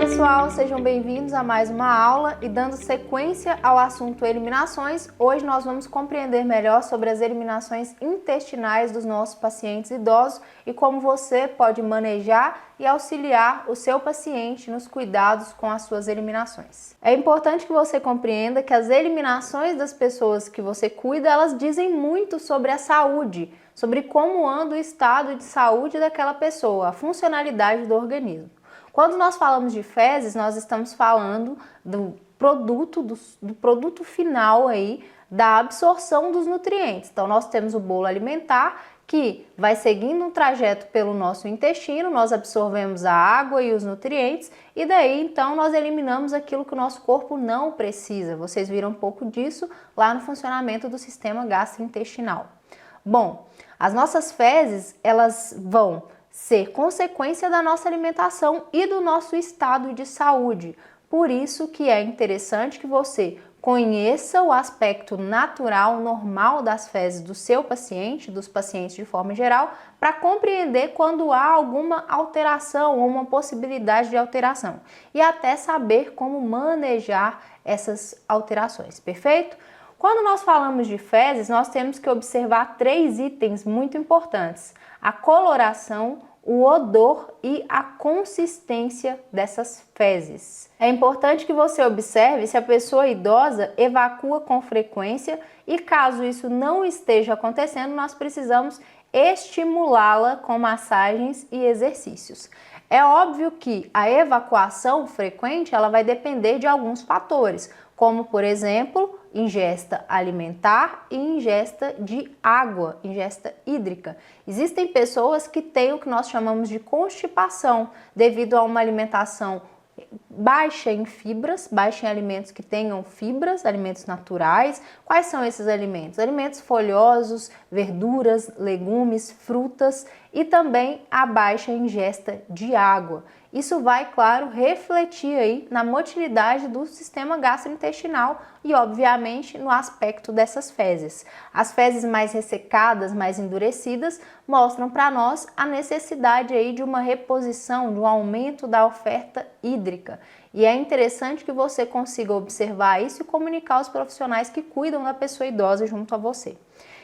pessoal, sejam bem-vindos a mais uma aula e dando sequência ao assunto eliminações, hoje nós vamos compreender melhor sobre as eliminações intestinais dos nossos pacientes idosos e como você pode manejar e auxiliar o seu paciente nos cuidados com as suas eliminações. É importante que você compreenda que as eliminações das pessoas que você cuida, elas dizem muito sobre a saúde, sobre como anda o estado de saúde daquela pessoa, a funcionalidade do organismo. Quando nós falamos de fezes, nós estamos falando do produto final aí da absorção dos nutrientes. Então, nós temos o bolo alimentar que vai seguindo um trajeto pelo nosso intestino, nós absorvemos a água e os nutrientes e daí então nós eliminamos aquilo que o nosso corpo não precisa. Vocês viram um pouco disso lá no funcionamento do sistema gastrointestinal. Bom, as nossas fezes, elas vão ser consequência da nossa alimentação e do nosso estado de saúde. Por isso que é interessante que você conheça o aspecto natural, normal das fezes do seu paciente, dos pacientes de forma geral, para compreender quando há alguma alteração ou uma possibilidade de alteração e até saber como manejar essas alterações, perfeito? Quando nós falamos de fezes, nós temos que observar 3 itens muito importantes: a coloração, o odor e a consistência dessas fezes. É importante que você observe se a pessoa idosa evacua com frequência e caso isso não esteja acontecendo, nós precisamos estimulá-la com massagens e exercícios. É óbvio que a evacuação frequente ela vai depender de alguns fatores, como por exemplo, ingesta alimentar e ingesta de água, ingesta hídrica. Existem pessoas que têm o que nós chamamos de constipação devido a uma alimentação baixa em fibras, baixa em alimentos que tenham fibras, alimentos naturais. Quais são esses alimentos? Alimentos folhosos, verduras, legumes, frutas e também a baixa ingesta de água. Isso vai, claro, refletir aí na motilidade do sistema gastrointestinal e, obviamente, no aspecto dessas fezes. As fezes mais ressecadas, mais endurecidas, mostram para nós a necessidade aí de uma reposição, de um aumento da oferta hídrica. E é interessante que você consiga observar isso e comunicar aos profissionais que cuidam da pessoa idosa junto a você.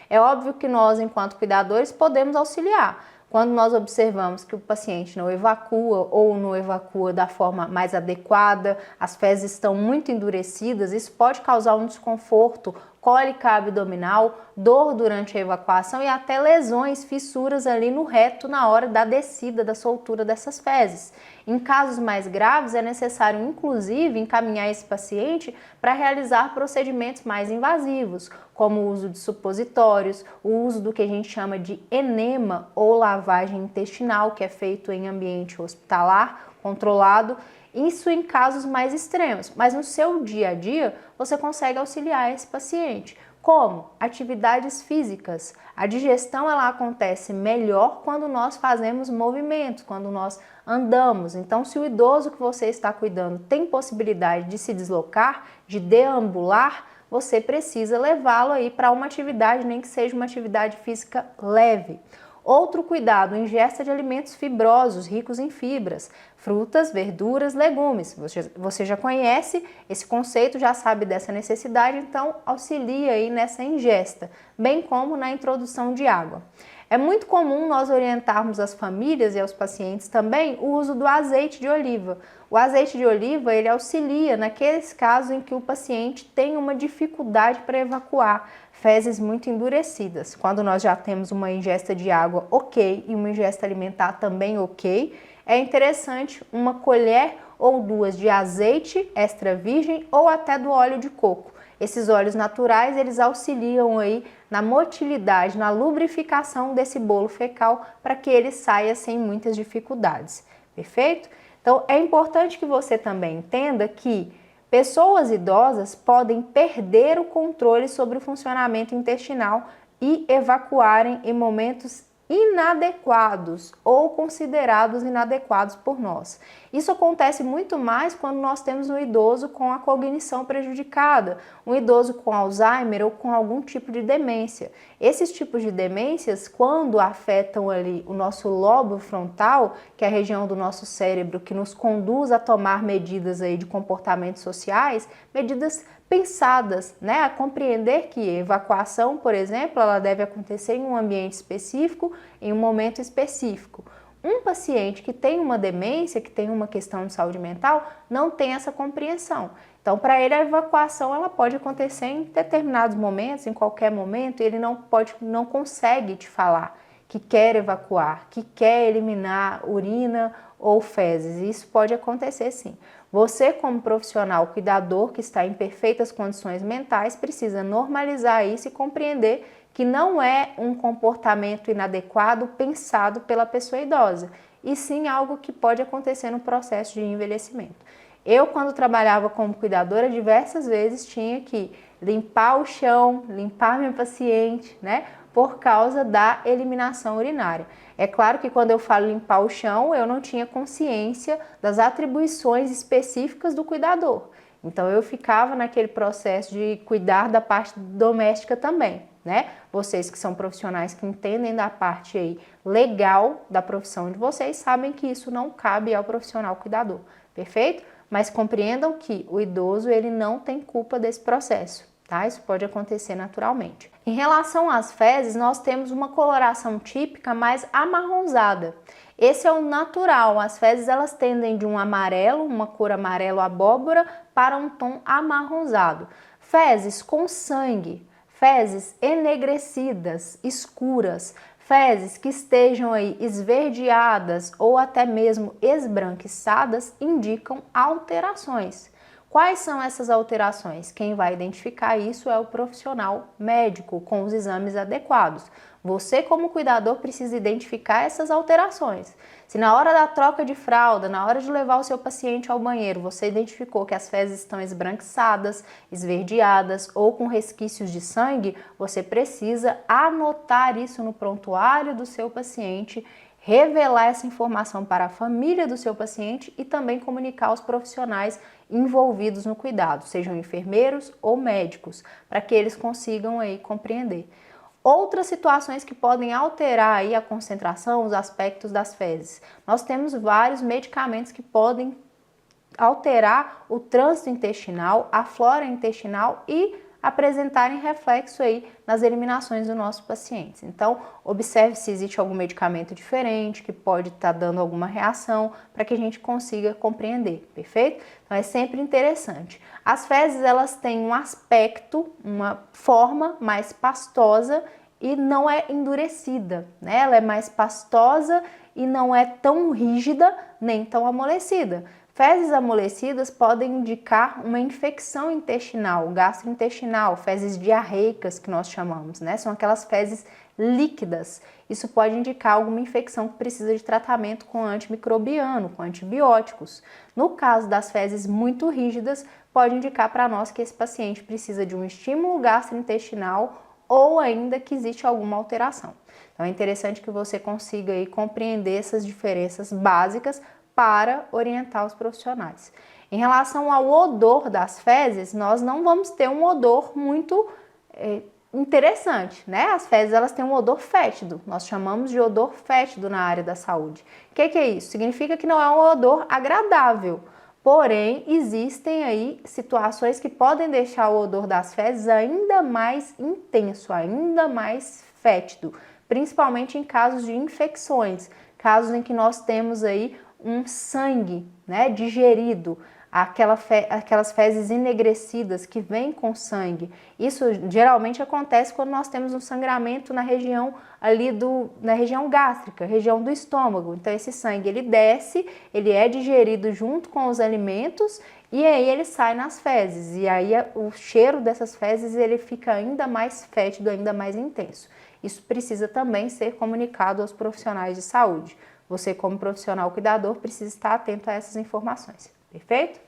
É óbvio que nós, enquanto cuidadores, podemos auxiliar. Quando nós observamos que o paciente não evacua ou não evacua da forma mais adequada, as fezes estão muito endurecidas, isso pode causar um desconforto, cólica abdominal, dor durante a evacuação e até lesões, fissuras ali no reto na hora da descida, da soltura dessas fezes. Em casos mais graves, é necessário, inclusive, encaminhar esse paciente para realizar procedimentos mais invasivos, como o uso de supositórios, o uso do que a gente chama de enema ou lavagem intestinal, que é feito em ambiente hospitalar, controlado, isso em casos mais extremos, mas no seu dia a dia você consegue auxiliar esse paciente. Como? Atividades físicas. A digestão ela acontece melhor quando nós fazemos movimentos, quando nós andamos. Então, se o idoso que você está cuidando tem possibilidade de se deslocar, de deambular, você precisa levá-lo aí para uma atividade, nem que seja uma atividade física leve. Outro cuidado, ingesta de alimentos fibrosos, ricos em fibras, frutas, verduras, legumes. Você já conhece esse conceito, já sabe dessa necessidade, então auxilia aí nessa ingesta, bem como na introdução de água. É muito comum nós orientarmos as famílias e aos pacientes também o uso do azeite de oliva. O azeite de oliva, ele auxilia naqueles casos em que o paciente tem uma dificuldade para evacuar, fezes muito endurecidas. Quando nós já temos uma ingesta de água ok e uma ingesta alimentar também ok, é interessante uma colher ou 2 de azeite extra virgem ou até do óleo de coco. Esses óleos naturais, eles auxiliam aí na motilidade, na lubrificação desse bolo fecal para que ele saia sem muitas dificuldades, perfeito? Então, é importante que você também entenda que pessoas idosas podem perder o controle sobre o funcionamento intestinal e evacuarem em momentos inadequados ou considerados inadequados por nós. Isso acontece muito mais quando nós temos um idoso com a cognição prejudicada, um idoso com Alzheimer ou com algum tipo de demência. Esses tipos de demências, quando afetam ali o nosso lobo frontal, que é a região do nosso cérebro que nos conduz a tomar medidas aí de comportamentos sociais, medidas pensadas, né, a compreender que evacuação, por exemplo, ela deve acontecer em um ambiente específico, em um momento específico. Um paciente que tem uma demência, que tem uma questão de saúde mental, não tem essa compreensão. Então, para ele, a evacuação ela pode acontecer em determinados momentos, em qualquer momento, e ele não consegue te falar que quer evacuar, que quer eliminar urina ou fezes. Isso pode acontecer sim. Você, como profissional cuidador que está em perfeitas condições mentais, precisa normalizar isso e compreender que não é um comportamento inadequado pensado pela pessoa idosa, e sim algo que pode acontecer no processo de envelhecimento. Eu, quando trabalhava como cuidadora, diversas vezes tinha que limpar o chão, limpar minha paciente, né? Por causa da eliminação urinária. É claro que quando eu falo limpar o chão, eu não tinha consciência das atribuições específicas do cuidador. Então eu ficava naquele processo de cuidar da parte doméstica também, né? Vocês que são profissionais que entendem da parte aí legal da profissão de vocês, sabem que isso não cabe ao profissional cuidador, perfeito? Mas compreendam que o idoso ele não tem culpa desse processo. Tá? Isso pode acontecer naturalmente. Em relação às fezes, nós temos uma coloração típica mais amarronzada. Esse é o natural. As fezes elas tendem de um amarelo, uma cor amarelo abóbora, para um tom amarronzado. Fezes com sangue, fezes enegrecidas, escuras, fezes que estejam aí esverdeadas ou até mesmo esbranquiçadas indicam alterações. Quais são essas alterações? Quem vai identificar isso é o profissional médico com os exames adequados. Você, como cuidador, precisa identificar essas alterações. Se na hora da troca de fralda, na hora de levar o seu paciente ao banheiro, você identificou que as fezes estão esbranquiçadas, esverdeadas ou com resquícios de sangue, você precisa anotar isso no prontuário do seu paciente, revelar essa informação para a família do seu paciente e também comunicar aos profissionais envolvidos no cuidado, sejam enfermeiros ou médicos, para que eles consigam aí compreender. Outras situações que podem alterar aí a concentração, os aspectos das fezes. Nós temos vários medicamentos que podem alterar o trânsito intestinal, a flora intestinal e apresentarem reflexo aí nas eliminações dos nossos pacientes. Então, observe se existe algum medicamento diferente que pode estar dando alguma reação para que a gente consiga compreender, perfeito? Então, é sempre interessante. As fezes, elas têm um aspecto, uma forma mais pastosa e não é endurecida, né? Ela é mais pastosa e não é tão rígida nem tão amolecida. Fezes amolecidas podem indicar uma infecção intestinal, gastrointestinal, fezes diarreicas que nós chamamos, né? São aquelas fezes líquidas. Isso pode indicar alguma infecção que precisa de tratamento com antimicrobiano, com antibióticos. No caso das fezes muito rígidas, pode indicar para nós que esse paciente precisa de um estímulo gastrointestinal ou ainda que existe alguma alteração. Então é interessante que você consiga aí compreender essas diferenças básicas para orientar os profissionais. Em relação ao odor das fezes, nós não vamos ter um odor muito interessante, né? As fezes elas têm um odor fétido, nós chamamos de odor fétido na área da saúde. O que é isso? Significa que não é um odor agradável, porém existem aí situações que podem deixar o odor das fezes ainda mais intenso, ainda mais fétido, principalmente em casos de infecções, casos em que nós temos aí um sangue, né, digerido, aquelas fezes enegrecidas que vêm com sangue. Isso geralmente acontece quando nós temos um sangramento na região ali na região gástrica, região do estômago. Então esse sangue ele desce, ele é digerido junto com os alimentos e aí ele sai nas fezes. E aí o cheiro dessas fezes ele fica ainda mais fétido, ainda mais intenso. Isso precisa também ser comunicado aos profissionais de saúde. Você, como profissional cuidador, precisa estar atento a essas informações, perfeito?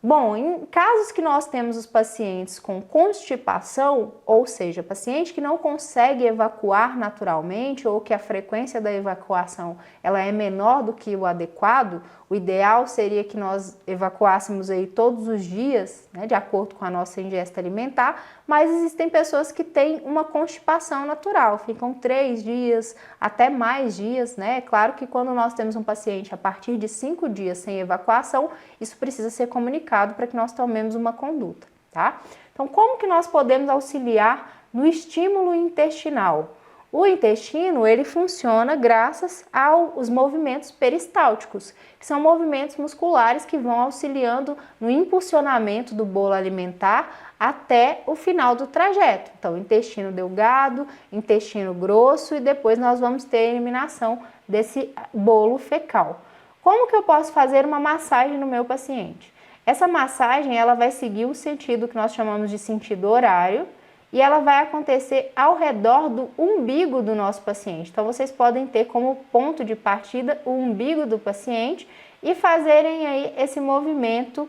Bom, em casos que nós temos os pacientes com constipação, ou seja, paciente que não consegue evacuar naturalmente ou que a frequência da evacuação ela é menor do que o adequado, o ideal seria que nós evacuássemos aí todos os dias, né, de acordo com a nossa ingesta alimentar, mas existem pessoas que têm uma constipação natural, ficam 3 dias, até mais dias, né? É claro que quando nós temos um paciente a partir de 5 dias sem evacuação, isso precisa ser comunicado para que nós tomemos uma conduta, tá? Então, como que nós podemos auxiliar no estímulo intestinal? O intestino, ele funciona graças aos movimentos peristálticos, que são movimentos musculares que vão auxiliando no impulsionamento do bolo alimentar até o final do trajeto. Então, intestino delgado, intestino grosso e depois nós vamos ter a eliminação desse bolo fecal. Como que eu posso fazer uma massagem no meu paciente? Essa massagem, ela vai seguir o sentido que nós chamamos de sentido horário, e ela vai acontecer ao redor do umbigo do nosso paciente. Então, vocês podem ter como ponto de partida o umbigo do paciente e fazerem aí esse movimento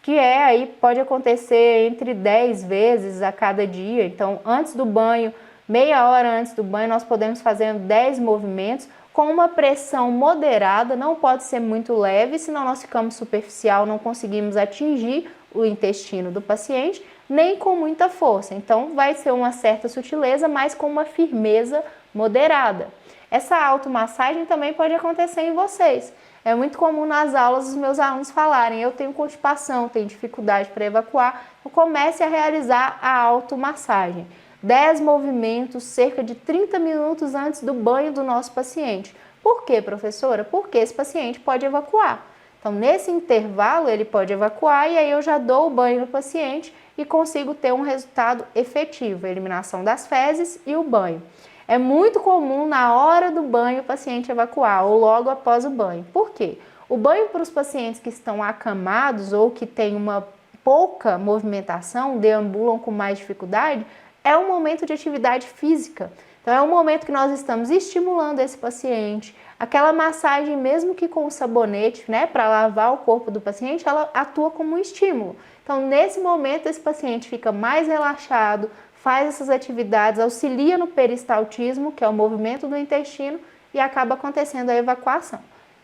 que aí pode acontecer entre 10 vezes a cada dia. Então, antes do banho, meia hora antes do banho, nós podemos fazer 10 movimentos com uma pressão moderada, não pode ser muito leve, senão nós ficamos superficial, não conseguimos atingir o intestino do paciente, nem com muita força. Então, vai ser uma certa sutileza, mas com uma firmeza moderada. Essa automassagem também pode acontecer em vocês. É muito comum nas aulas os meus alunos falarem: eu tenho constipação, tenho dificuldade para evacuar. Então, comece a realizar a automassagem. 10 movimentos, cerca de 30 minutos antes do banho do nosso paciente. Por quê, professora? Porque esse paciente pode evacuar. Então, nesse intervalo, ele pode evacuar e aí eu já dou o banho no paciente e consigo ter um resultado efetivo, a eliminação das fezes e o banho. É muito comum na hora do banho o paciente evacuar ou logo após o banho. Por quê? O banho para os pacientes que estão acamados ou que têm uma pouca movimentação, deambulam com mais dificuldade, é um momento de atividade física. Então, é um momento que nós estamos estimulando esse paciente. Aquela massagem, mesmo que com o sabonete, né, para lavar o corpo do paciente, ela atua como um estímulo. Então, nesse momento, esse paciente fica mais relaxado, faz essas atividades, auxilia no peristaltismo, que é o movimento do intestino, e acaba acontecendo a evacuação.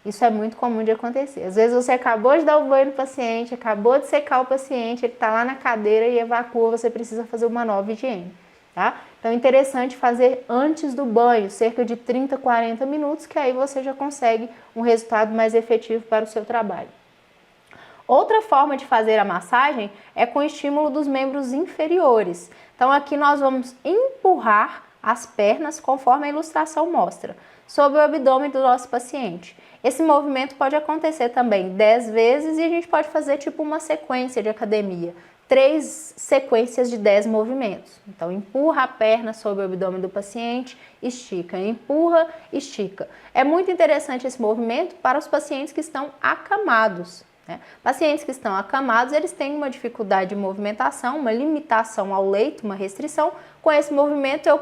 Isso é muito comum de acontecer. Às vezes você acabou de dar o banho no paciente, acabou de secar o paciente, ele está lá na cadeira e evacua, você precisa fazer uma nova higiene, tá? Então é interessante fazer antes do banho, cerca de 30, 40 minutos, que aí você já consegue um resultado mais efetivo para o seu trabalho. Outra forma de fazer a massagem é com estímulo dos membros inferiores. Então aqui nós vamos empurrar as pernas conforme a ilustração mostra, sobre o abdômen do nosso paciente. Esse movimento pode acontecer também 10 vezes e a gente pode fazer tipo uma sequência de academia. 3 sequências de 10 movimentos. Então, empurra a perna sobre o abdômen do paciente, estica, empurra, estica. É muito interessante esse movimento para os pacientes que estão acamados, né? Pacientes que estão acamados, eles têm uma dificuldade de movimentação, uma limitação ao leito, uma restrição. Com esse movimento, eu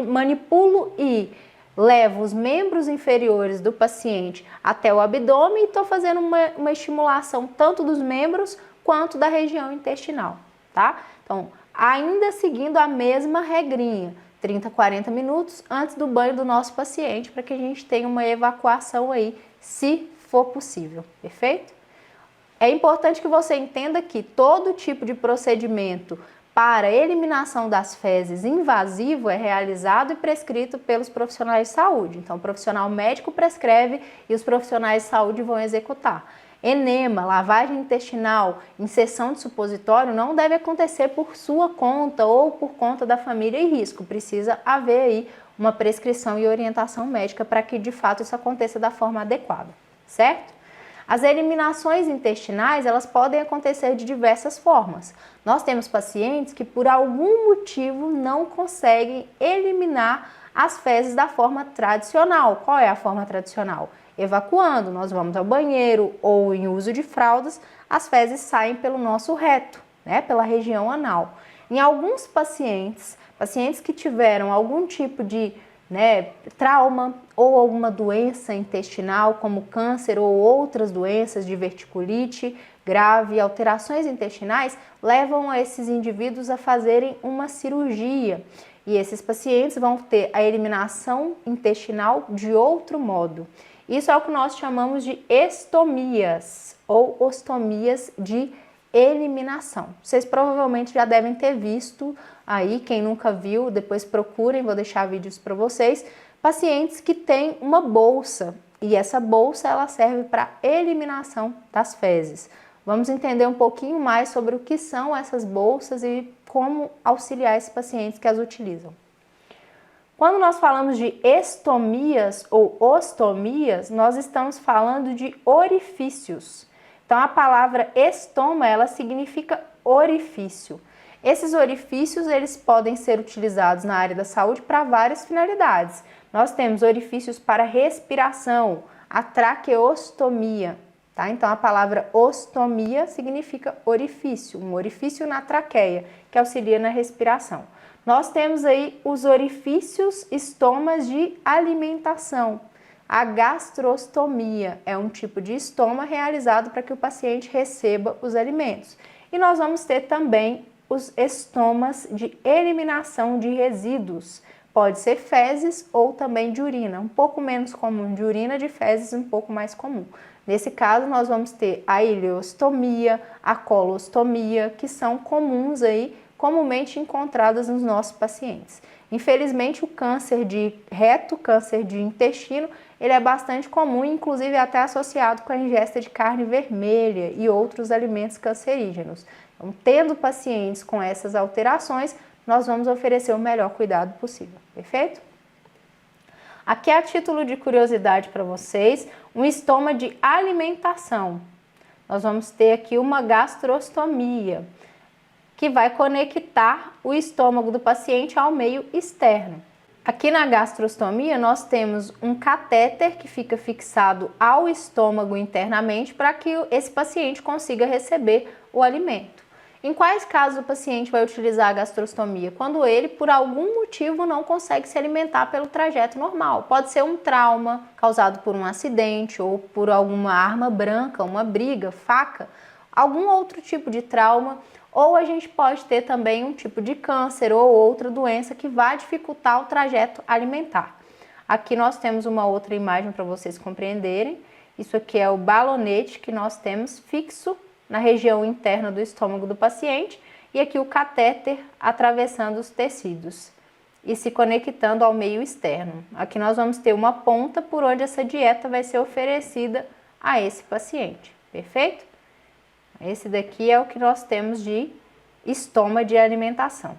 manipulo e levo os membros inferiores do paciente até o abdômen e estou fazendo uma estimulação tanto dos membros quanto da região intestinal, tá? Então, ainda seguindo a mesma regrinha, 30, 40 minutos antes do banho do nosso paciente, para que a gente tenha uma evacuação aí, se for possível, perfeito? É importante que você entenda que todo tipo de procedimento para eliminação das fezes invasivo é realizado e prescrito pelos profissionais de saúde. Então, o profissional médico prescreve e os profissionais de saúde vão executar. Enema, lavagem intestinal, inserção de supositório não deve acontecer por sua conta ou por conta da família em risco. Precisa haver aí uma prescrição e orientação médica para que de fato isso aconteça da forma adequada, certo? As eliminações intestinais, elas podem acontecer de diversas formas. Nós temos pacientes que por algum motivo não conseguem eliminar as fezes da forma tradicional. Qual é a forma tradicional? Evacuando, nós vamos ao banheiro ou em uso de fraldas, as fezes saem pelo nosso reto, né, pela região anal. Em alguns pacientes que tiveram algum tipo de trauma ou alguma doença intestinal, como câncer ou outras doenças de diverticulite, grave, alterações intestinais, levam esses indivíduos a fazerem uma cirurgia. E esses pacientes vão ter a eliminação intestinal de outro modo. Isso é o que nós chamamos de estomias ou ostomias de eliminação. Vocês provavelmente já devem ter visto aí, quem nunca viu, depois procurem, vou deixar vídeos para vocês, pacientes que têm uma bolsa e essa bolsa ela serve para eliminação das fezes. Vamos entender um pouquinho mais sobre o que são essas bolsas e como auxiliar esses pacientes que as utilizam. Quando nós falamos de estomias ou ostomias, nós estamos falando de orifícios. Então, a palavra estoma, ela significa orifício. Esses orifícios, eles podem ser utilizados na área da saúde para várias finalidades. Nós temos orifícios para respiração, a traqueostomia, tá? Então, a palavra ostomia significa orifício, um orifício na traqueia, que auxilia na respiração. Nós temos aí os orifícios estomas de alimentação. A gastrostomia é um tipo de estoma realizado para que o paciente receba os alimentos. E nós vamos ter também os estomas de eliminação de resíduos. Pode ser fezes ou também de urina, um pouco menos comum de urina, de fezes um pouco mais comum. Nesse caso, nós vamos ter a ileostomia, a colostomia, que são comuns aí, comumente encontradas nos nossos pacientes. Infelizmente, o câncer de reto, câncer de intestino, ele é bastante comum, inclusive até associado com a ingesta de carne vermelha e outros alimentos cancerígenos. Então, tendo pacientes com essas alterações, nós vamos oferecer o melhor cuidado possível, perfeito? Aqui, a título de curiosidade para vocês, um estoma de alimentação. Nós vamos ter aqui uma gastrostomia, que vai conectar o estômago do paciente ao meio externo. Aqui na gastrostomia, nós temos um catéter que fica fixado ao estômago internamente para que esse paciente consiga receber o alimento. Em quais casos o paciente vai utilizar a gastrostomia? Quando ele, por algum motivo, não consegue se alimentar pelo trajeto normal. Pode ser um trauma causado por um acidente ou por alguma arma branca, uma briga, faca, algum outro tipo de trauma. Ou a gente pode ter também um tipo de câncer ou outra doença que vai dificultar o trajeto alimentar. Aqui nós temos uma outra imagem para vocês compreenderem. Isso aqui é o balonete que nós temos fixo na região interna do estômago do paciente e aqui o catéter atravessando os tecidos e se conectando ao meio externo. Aqui nós vamos ter uma ponta por onde essa dieta vai ser oferecida a esse paciente, perfeito? Esse daqui é o que nós temos de estoma de alimentação.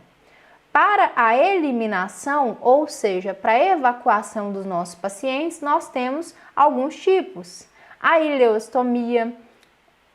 Para a eliminação, ou seja, para a evacuação dos nossos pacientes, nós temos alguns tipos. A ileostomia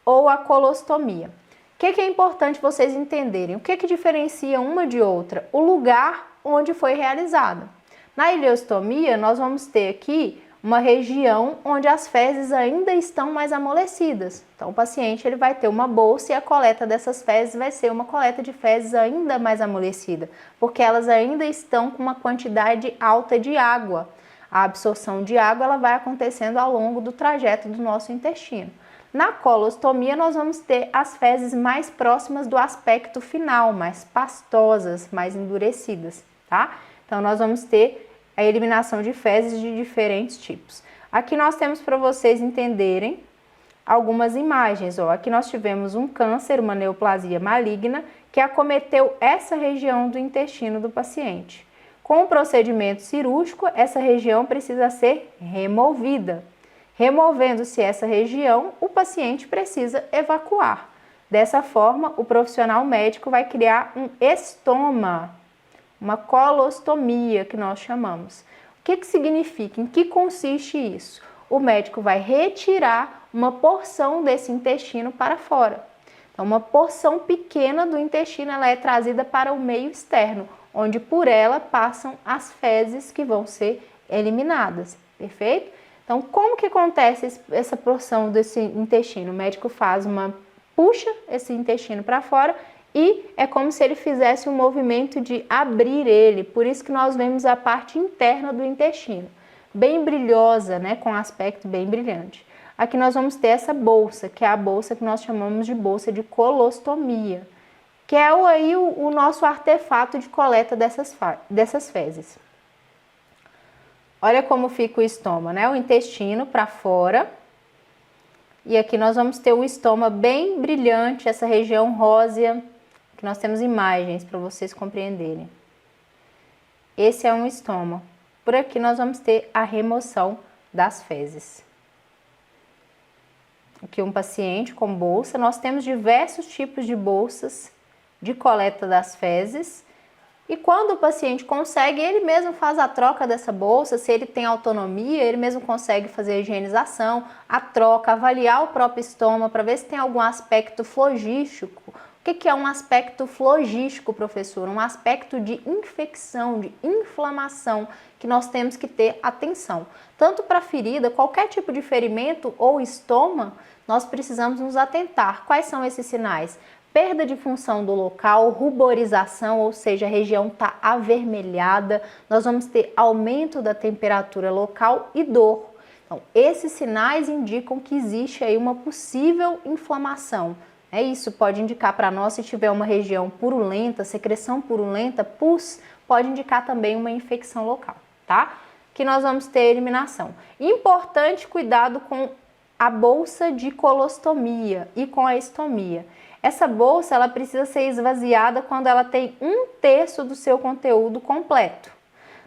ou a colostomia. O que é importante vocês entenderem? O que diferencia uma de outra? O lugar onde foi realizada. Na ileostomia, nós vamos ter aqui uma região onde as fezes ainda estão mais amolecidas. Então, o paciente ele vai ter uma bolsa e a coleta dessas fezes vai ser uma coleta de fezes ainda mais amolecida, porque elas ainda estão com uma quantidade alta de água. A absorção de água ela vai acontecendo ao longo do trajeto do nosso intestino. Na colostomia, nós vamos ter as fezes mais próximas do aspecto final, mais pastosas, mais endurecidas, tá? Então, nós vamos ter a eliminação de fezes de diferentes tipos. Aqui nós temos para vocês entenderem algumas imagens. Ó. Aqui nós tivemos um câncer, uma neoplasia maligna, que acometeu essa região do intestino do paciente. Com o procedimento cirúrgico, essa região precisa ser removida. Removendo-se essa região, o paciente precisa evacuar. Dessa forma, o profissional médico vai criar um estoma, uma colostomia que nós chamamos. O que significa? Em que consiste isso? O médico vai retirar uma porção desse intestino para fora. Então, uma porção pequena do intestino ela é trazida para o meio externo, onde por ela passam as fezes que vão ser eliminadas, perfeito? Então, como que acontece essa porção desse intestino? O médico puxa esse intestino para fora e é como se ele fizesse um movimento de abrir ele, por isso que nós vemos a parte interna do intestino, bem brilhosa, né, com aspecto bem brilhante. Aqui nós vamos ter essa bolsa, que é a bolsa que nós chamamos de bolsa de colostomia, que é aí o nosso artefato de coleta dessas fezes. Olha como fica o estômago, né? O intestino para fora. E aqui nós vamos ter o estômago bem brilhante, essa região rósea, que nós temos imagens para vocês compreenderem. Esse é um estômago. Por aqui nós vamos ter a remoção das fezes. Aqui um paciente com bolsa. Nós temos diversos tipos de bolsas de coleta das fezes. E quando o paciente consegue, ele mesmo faz a troca dessa bolsa, se ele tem autonomia, ele mesmo consegue fazer a higienização, a troca, avaliar o próprio estômago para ver se tem algum aspecto flogístico. O que é um aspecto flogístico, professor? Um aspecto de infecção, de inflamação, que nós temos que ter atenção. Tanto para ferida, qualquer tipo de ferimento ou estômago, nós precisamos nos atentar. Quais são esses sinais? Perda de função do local, ruborização, ou seja, a região está avermelhada, nós vamos ter aumento da temperatura local e dor. Então, esses sinais indicam que existe aí uma possível inflamação. Isso pode indicar para nós, se tiver uma região purulenta, secreção purulenta, pus, pode indicar também uma infecção local, tá? Que nós vamos ter eliminação. Importante cuidado com a bolsa de colostomia e com a estomia. Essa bolsa ela precisa ser esvaziada quando ela tem 1/3 do seu conteúdo completo.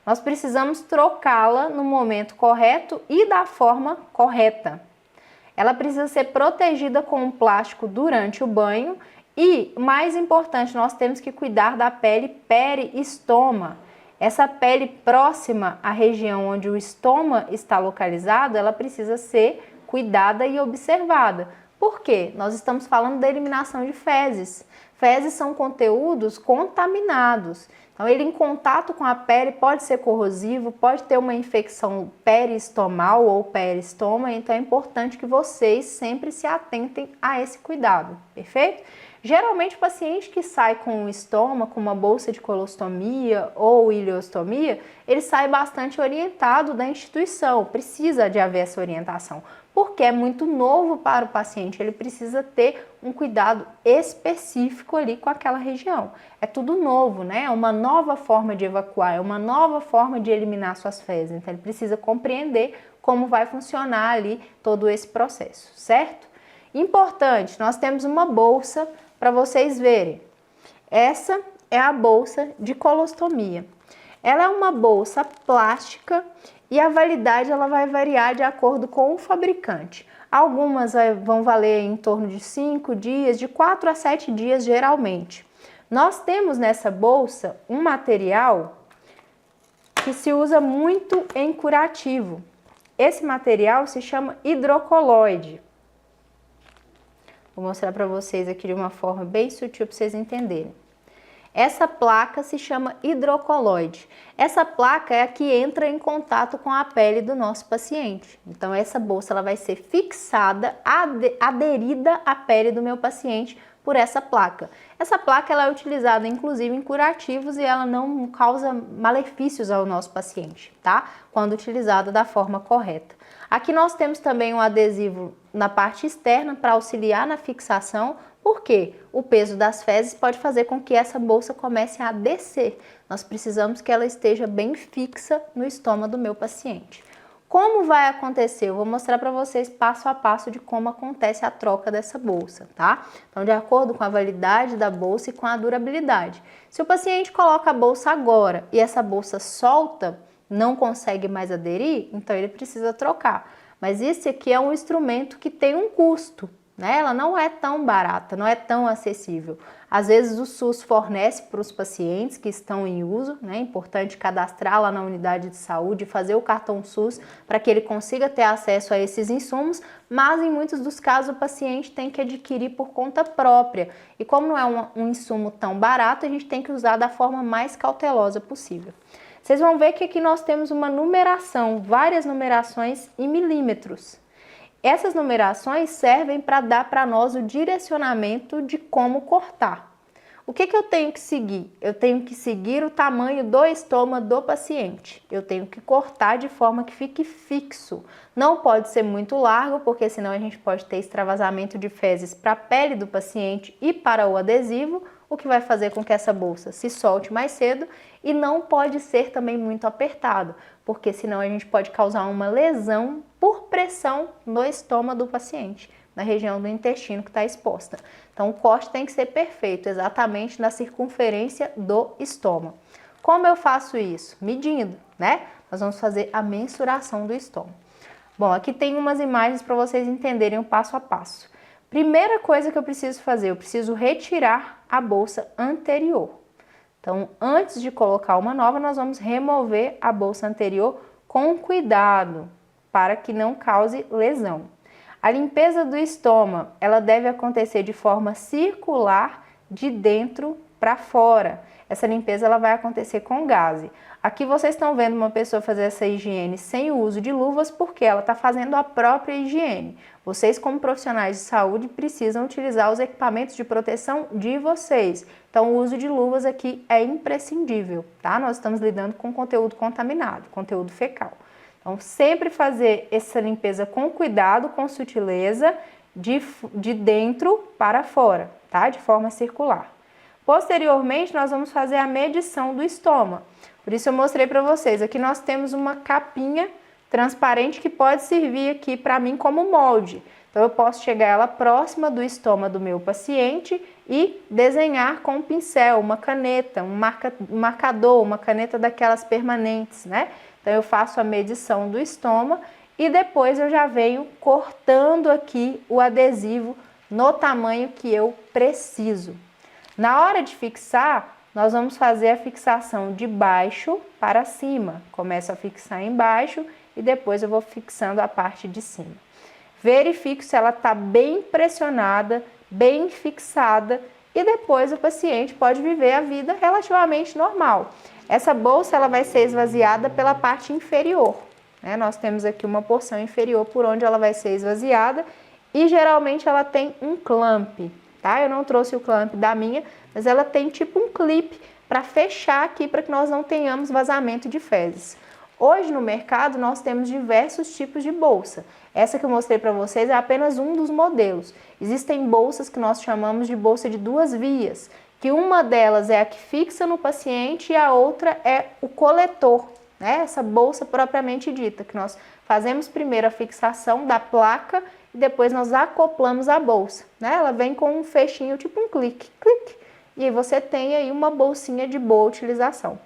Nós precisamos trocá-la no momento correto e da forma correta. Ela precisa ser protegida com um plástico durante o banho e, mais importante, nós temos que cuidar da pele periestoma. Essa pele próxima à região onde o estômago está localizado, ela precisa ser cuidada e observada. Por quê? Nós estamos falando da eliminação de fezes. Fezes são conteúdos contaminados. Então, ele em contato com a pele pode ser corrosivo, pode ter uma infecção periestomal ou peristoma, então é importante que vocês sempre se atentem a esse cuidado, perfeito? Geralmente, o paciente que sai com o estômago, com uma bolsa de colostomia ou ileostomia, ele sai bastante orientado da instituição, precisa de haver essa orientação, porque é muito novo para o paciente, ele precisa ter um cuidado específico ali com aquela região. É tudo novo, né? É uma nova forma de evacuar, é uma nova forma de eliminar suas fezes, então ele precisa compreender como vai funcionar ali todo esse processo, certo? Importante, nós temos uma bolsa para vocês verem. Essa é a bolsa de colostomia. Ela é uma bolsa plástica e a validade ela vai variar de acordo com o fabricante. Algumas vão valer em torno de 5 dias, de 4 a 7 dias geralmente. Nós temos nessa bolsa um material que se usa muito em curativo. Esse material se chama hidrocoloide. Vou mostrar para vocês aqui de uma forma bem sutil para vocês entenderem. Essa placa se chama hidrocoloide. Essa placa é a que entra em contato com a pele do nosso paciente. Então, essa bolsa ela vai ser fixada, aderida à pele do meu paciente por essa placa. Essa placa ela é utilizada inclusive em curativos e ela não causa malefícios ao nosso paciente, tá? Quando utilizada da forma correta. Aqui nós temos também um adesivo na parte externa para auxiliar na fixação, porque o peso das fezes pode fazer com que essa bolsa comece a descer. Nós precisamos que ela esteja bem fixa no estômago do meu paciente. Como vai acontecer? Eu vou mostrar para vocês passo a passo de como acontece a troca dessa bolsa, tá? Então, de acordo com a validade da bolsa e com a durabilidade. Se o paciente coloca a bolsa agora e essa bolsa solta, não consegue mais aderir, então ele precisa trocar. Mas esse aqui é um instrumento que tem um custo, né? Ela não é tão barata, não é tão acessível. Às vezes o SUS fornece para os pacientes que estão em uso, né? É importante cadastrar lá na unidade de saúde, fazer o cartão SUS para que ele consiga ter acesso a esses insumos, mas em muitos dos casos o paciente tem que adquirir por conta própria. E como não é um insumo tão barato, a gente tem que usar da forma mais cautelosa possível. Vocês vão ver que aqui nós temos uma numeração, várias numerações em milímetros. Essas numerações servem para dar para nós o direcionamento de como cortar. O que eu tenho que seguir? Eu tenho que seguir o tamanho do estômago do paciente. Eu tenho que cortar de forma que fique fixo. Não pode ser muito largo, porque senão a gente pode ter extravasamento de fezes para a pele do paciente e para o adesivo, o que vai fazer com que essa bolsa se solte mais cedo, e não pode ser também muito apertado, porque senão a gente pode causar uma lesão por pressão no estômago do paciente, na região do intestino que está exposta. Então o corte tem que ser perfeito, exatamente na circunferência do estômago. Como eu faço isso? Medindo, né? Nós vamos fazer a mensuração do estômago. Bom, aqui tem umas imagens para vocês entenderem o passo a passo. Primeira coisa que eu preciso fazer, eu preciso retirar a bolsa anterior. Então, antes de colocar uma nova, nós vamos remover a bolsa anterior com cuidado, para que não cause lesão. A limpeza do estômago, ela deve acontecer de forma circular, de dentro para fora. Essa limpeza ela vai acontecer com gaze. Aqui vocês estão vendo uma pessoa fazer essa higiene sem o uso de luvas, porque ela está fazendo a própria higiene. Vocês, como profissionais de saúde, precisam utilizar os equipamentos de proteção de vocês. Então, o uso de luvas aqui é imprescindível, tá? Nós estamos lidando com conteúdo contaminado, conteúdo fecal. Então, sempre fazer essa limpeza com cuidado, com sutileza, de dentro para fora, tá? De forma circular. Posteriormente, nós vamos fazer a medição do estômago. Por isso eu mostrei para vocês. Aqui nós temos uma capinha transparente que pode servir aqui para mim como molde. Então eu posso chegar ela próxima do estômago do meu paciente e desenhar com um pincel, uma caneta, um marcador, uma caneta daquelas permanentes, né? Então eu faço a medição do estômago e depois eu já venho cortando aqui o adesivo no tamanho que eu preciso. Na hora de fixar, nós vamos fazer a fixação de baixo para cima. Começo a fixar embaixo e depois eu vou fixando a parte de cima. Verifico se ela está bem pressionada, bem fixada e depois o paciente pode viver a vida relativamente normal. Essa bolsa ela vai ser esvaziada pela parte inferior, né? Nós temos aqui uma porção inferior por onde ela vai ser esvaziada e geralmente ela tem um clamp. Tá? Eu não trouxe o clamp da minha, mas ela tem tipo um clipe para fechar aqui para que nós não tenhamos vazamento de fezes. Hoje no mercado nós temos diversos tipos de bolsa. Essa que eu mostrei para vocês é apenas um dos modelos. Existem bolsas que nós chamamos de bolsa de duas vias, que uma delas é a que fixa no paciente e a outra é o coletor, né? Essa bolsa propriamente dita, que nós fazemos primeiro a fixação da placa e depois nós acoplamos a bolsa, né? Ela vem com um fechinho, tipo um clique, e aí você tem aí uma bolsinha de boa utilização.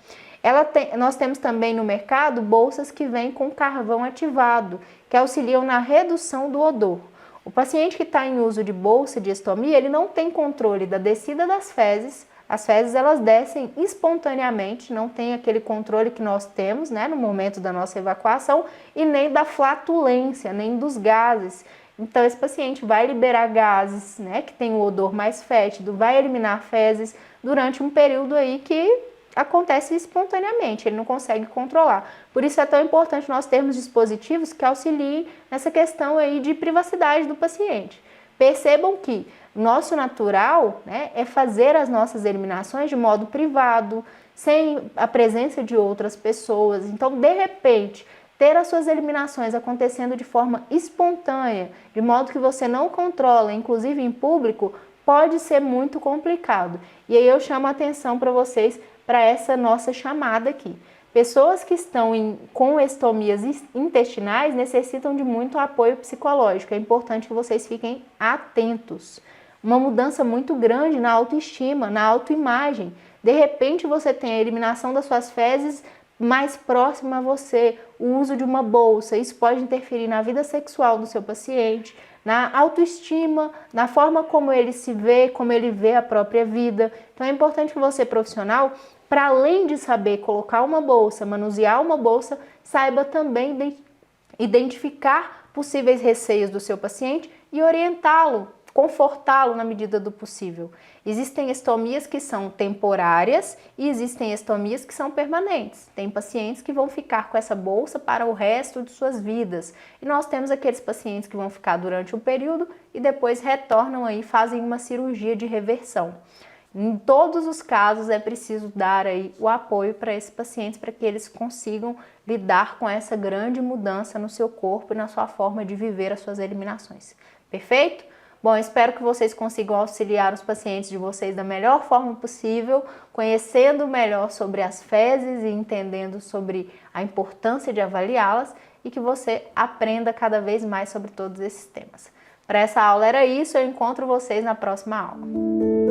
Nós temos também no mercado bolsas que vêm com carvão ativado, que auxiliam na redução do odor. O paciente que está em uso de bolsa de estomia, ele não tem controle da descida das fezes. As fezes elas descem espontaneamente, não tem aquele controle que nós temos, né, no momento da nossa evacuação, e nem da flatulência, nem dos gases. Então esse paciente vai liberar gases, né, que tem o odor mais fétido, vai eliminar fezes durante um período aí que acontece espontaneamente, ele não consegue controlar. Por isso é tão importante nós termos dispositivos que auxiliem nessa questão aí de privacidade do paciente. Percebam que nosso natural, né, é fazer as nossas eliminações de modo privado, sem a presença de outras pessoas. Então, de repente, ter as suas eliminações acontecendo de forma espontânea, de modo que você não controla, inclusive em público, pode ser muito complicado. E aí eu chamo a atenção para vocês para essa nossa chamada aqui. Pessoas que estão com estomias intestinais necessitam de muito apoio psicológico. É importante que vocês fiquem atentos. Uma mudança muito grande na autoestima, na autoimagem. De repente você tem a eliminação das suas fezes mais próxima a você, o uso de uma bolsa. Isso pode interferir na vida sexual do seu paciente, na autoestima, na forma como ele se vê, como ele vê a própria vida. Então é importante que você, profissional, para além de saber colocar uma bolsa, manusear uma bolsa, saiba também identificar possíveis receios do seu paciente e orientá-lo, confortá-lo na medida do possível. Existem estomias que são temporárias e existem estomias que são permanentes. Tem pacientes que vão ficar com essa bolsa para o resto de suas vidas. E nós temos aqueles pacientes que vão ficar durante um período e depois retornam aí, fazem uma cirurgia de reversão. Em todos os casos é preciso dar aí o apoio para esses pacientes para que eles consigam lidar com essa grande mudança no seu corpo e na sua forma de viver as suas eliminações. Perfeito? Bom, espero que vocês consigam auxiliar os pacientes de vocês da melhor forma possível, conhecendo melhor sobre as fezes e entendendo sobre a importância de avaliá-las e que você aprenda cada vez mais sobre todos esses temas. Para essa aula era isso, eu encontro vocês na próxima aula.